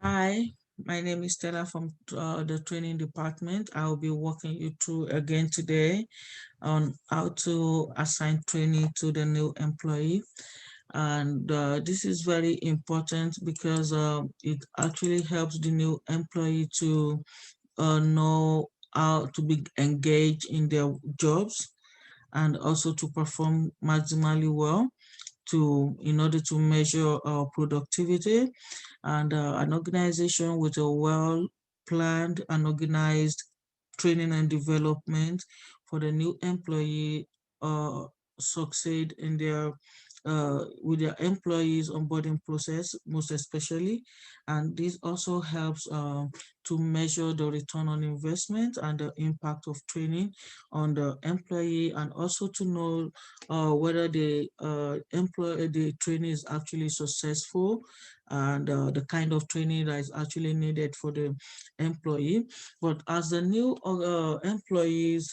Hi, my name is Stella from the training department. I will be walking you through again today on how to assign training to the new employee. And this is very important because it actually helps the new employee to know how to be engaged in their jobs and also to perform maximally well in order to measure productivity. And an organization with a well planned and organized training and development for the new employee uh, succeed in their with their employees onboarding process, most especially. And this also helps to measure the return on investment and the impact of training on the employee, and also to know whether the training is actually successful, and the kind of training that is actually needed for the employee. But as the new employees,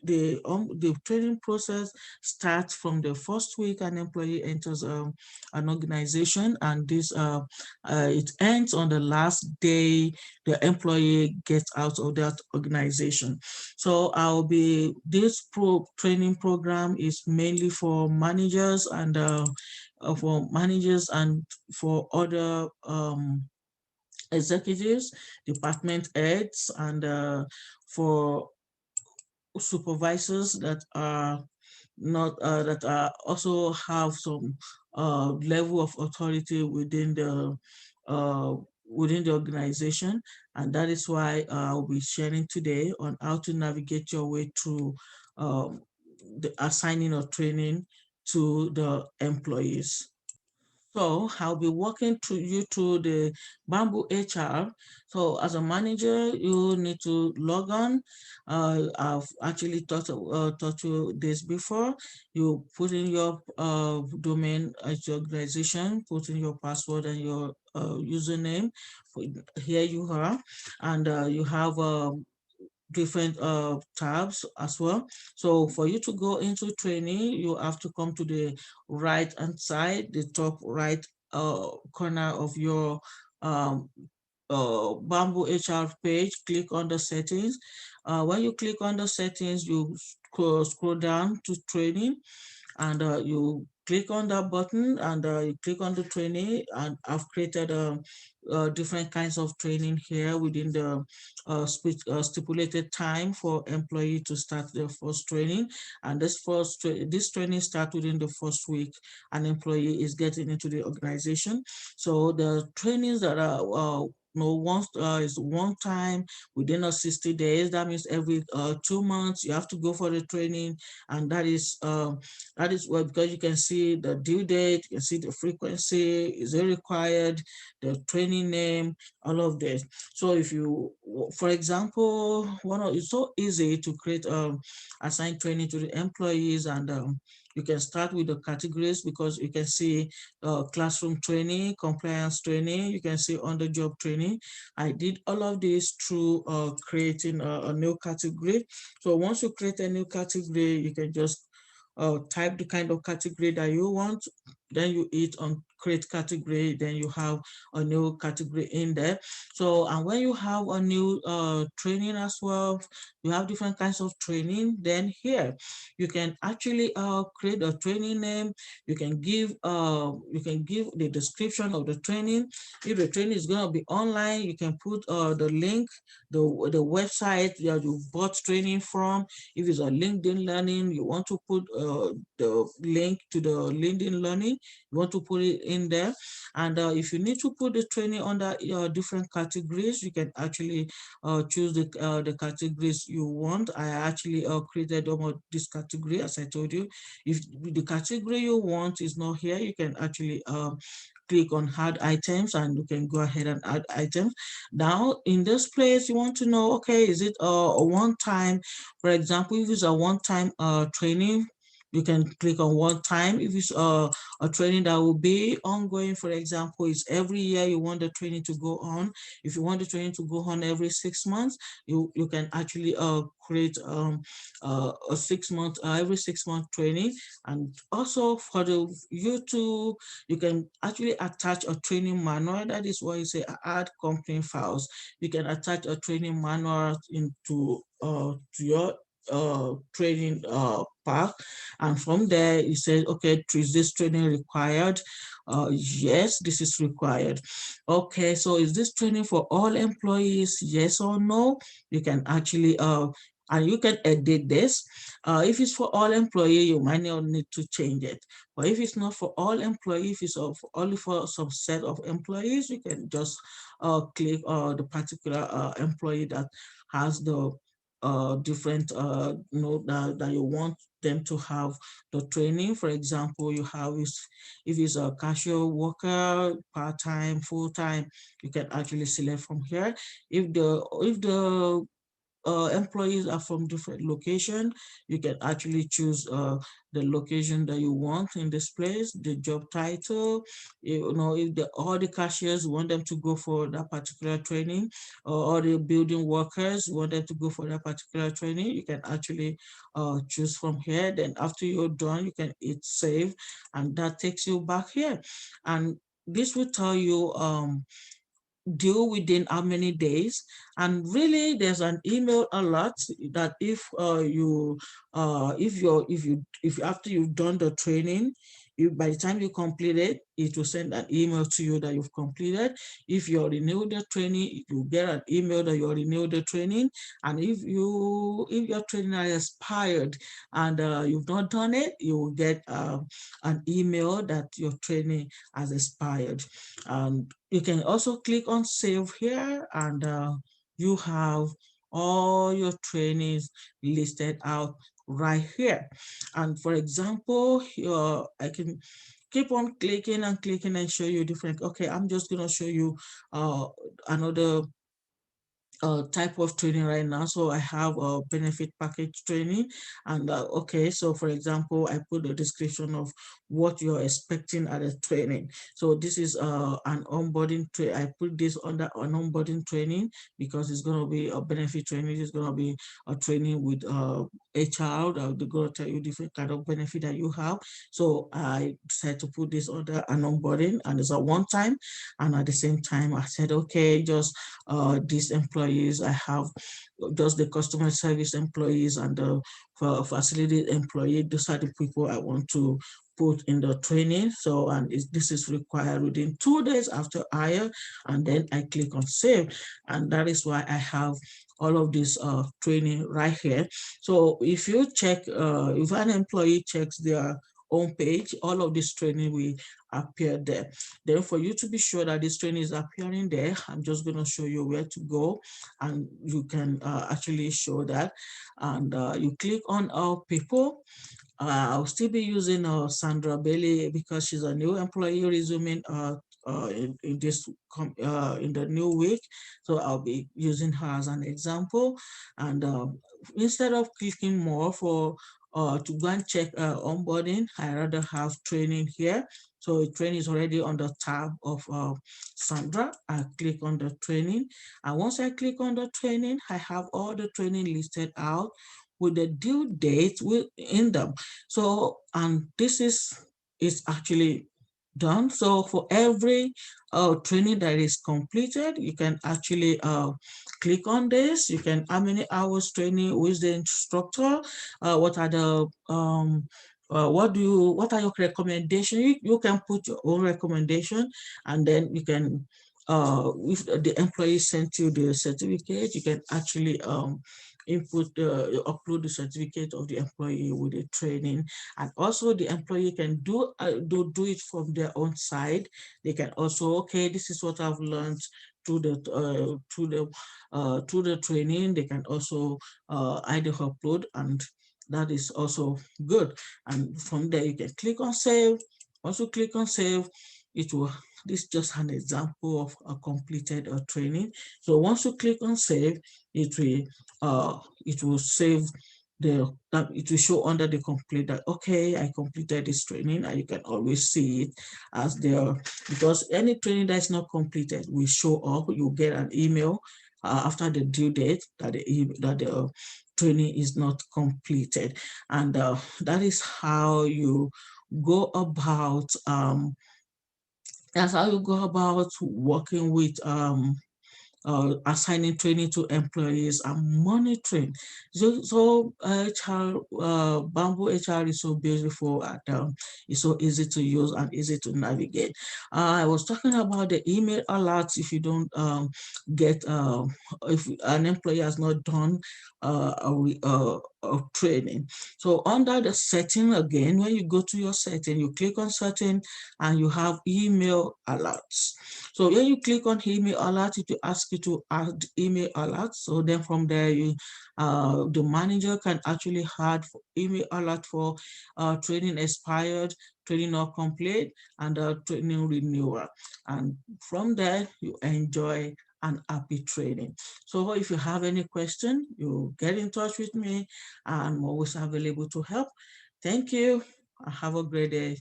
the training process starts from the first week an employee enters an organization, and this it ends on the last day the employee gets out of that organization. So this training program is mainly for managers and for other executives, department heads, and for supervisors that are not that are also have some level of authority uh, within the organization. And that is why I'll be sharing today on how to navigate your way through um, the assigning or training to the employees. So I'll be walking you through the Bamboo HR. So as a manager, you need to log on. I've actually taught you this before. You put in your domain at your organization, put in your password and your username. Here you are, and you have different tabs as well. So for you to go into training, you have to come to the right hand side, the top right corner of your um, Bamboo HR page. Click on the settings. When you click on the settings, you scroll down to training, and you click on that button, and you click on the training. And I've created different kinds of training here within the stipulated time for employee to start their first training. And this training starts within the first week an employee is getting into the organization. So the trainings that are no once is one time within a 60 days. That means every 2 months you have to go for the training. And that is what, because you can see the due date, you can see the frequency, is it required, the training name, all of this. So if you, for example, it's so easy to create assign training to the employees. And you can start with the categories, because you can see classroom training, compliance training, you can see on the job training. I did all of this through creating a new category. So once you create a new category, you can just type the kind of category that you want, then you hit on create category, then you have a new category in there. So, and when you have a new training as well, you have different kinds of training. Then here you can actually create a training name. You can give the description of the training. If the training is going to be online, you can put the link, the website that you bought training from. If it's a LinkedIn Learning, you want to put the link to the LinkedIn Learning, you want to put it in there. And if you need to put the training under your different categories, you can actually choose the categories you want. I actually created almost this category, as I told you. If the category you want is not here, you can actually click on add items, and you can go ahead and add items. Now in this place, you want to know, okay, is it a one time? For example, if it's a one time training, you can click on one time. If it's a training that will be ongoing, for example, it's every year you want the training to go on. If you want the training to go on every 6 months, you can actually create a 6 month every 6 month training. And also for the YouTube, you can actually attach a training manual. That is why you say add company files. You can attach a training manual into to your training pack, and from there you say, okay, is this training required? Yes, this is required. Okay, so is this training for all employees? Yes or no? You can actually and you can edit this. If it's for all employees, you might not need to change it. But if it's not for all employees, if it's only for some set of employees, you can just click the particular employee that has the different note that you want them to have the training. For example, you have if it's a casual worker, part-time, full-time, you can actually select from here. If the employees are from different location, you can actually choose the location that you want in this place, the job title. If all the cashiers want them to go for that particular training, or all the building workers want them to go for that particular training, you can actually choose from here. Then after you're done, you can hit save, and that takes you back here. And this will tell you due within how many days. And really there's an email alert that if after you've done the training, by the time you complete it, it will send an email to you that you've completed. If you renewed the training, you get an email that you renewed the training. And if your training has expired and you've not done it, you will get an email that your training has expired. And you can also click on save here, and you have all your trainings listed out right here. And for example, I can keep on clicking and clicking and show you different. Okay, I'm just going to show you another type of training right now. So I have a benefit package training, and okay, so for example, I put the description of what you're expecting at the training. So this is an onboarding I put this under an onboarding training because it's going to be a benefit training. It's going to be a training with HR that they're going to tell you different kind of benefit that you have. So I decided to put this under an onboarding, and it's a one time. And at the same time, I said, okay, just these employees, I have just the customer service employees and the facility employee. Those are the people I want to put in the training. So, and this is required within 2 days after hire, and then I click on save. And that is why I have all of this training right here. So if you check, if an employee checks their own page, all of this training will appear there. Then for you to be sure that this training is appearing there, I'm just going to show you where to go, and you can actually show that. And you click on our people. I'll still be using Sandra Bailey because she's a new employee resuming in this in the new week. So I'll be using her as an example. And instead of clicking more for to go and check onboarding, I rather have training here. So training is already on the tab of Sandra. I click on the training. And once I click on the training, I have all the training listed out with the due date in them. So, and this is actually done. So for every training that is completed, you can actually click on this. You can, how many hours training with the instructor, what are the what are your recommendations? You can put your own recommendation, and then you can if the employee sent you the certificate, you can actually upload the certificate of the employee with the training. And also the employee can do it from their own side. They can also, okay, this is what I've learned through the training. They can also either upload, and that is also good. And from there you can click on save. Once you click on save, it will, this is just an example of a completed training. So once you click on save, it will save that it will show under the complete that, okay, I completed this training, and you can always see it as there, because any training that is not completed will show up. You'll get an email after the due date that the training is not completed. And that is how you go about working with assigning training to employees and monitoring. So HR, Bamboo HR is so beautiful, and it's so easy to use and easy to navigate. I was talking about the email alerts. If you don't get, if an employee has not done a training. So under the setting again, when you go to your setting, you click on setting and you have email alerts. So when you click on email alert, it will ask you to add email alerts. So then from there, the manager can actually add email alert for training expired, training not complete, and training renewal. And from there, you enjoy an happy training. So if you have any question, you get in touch with me. I'm always available to help. Thank you. Have a great day.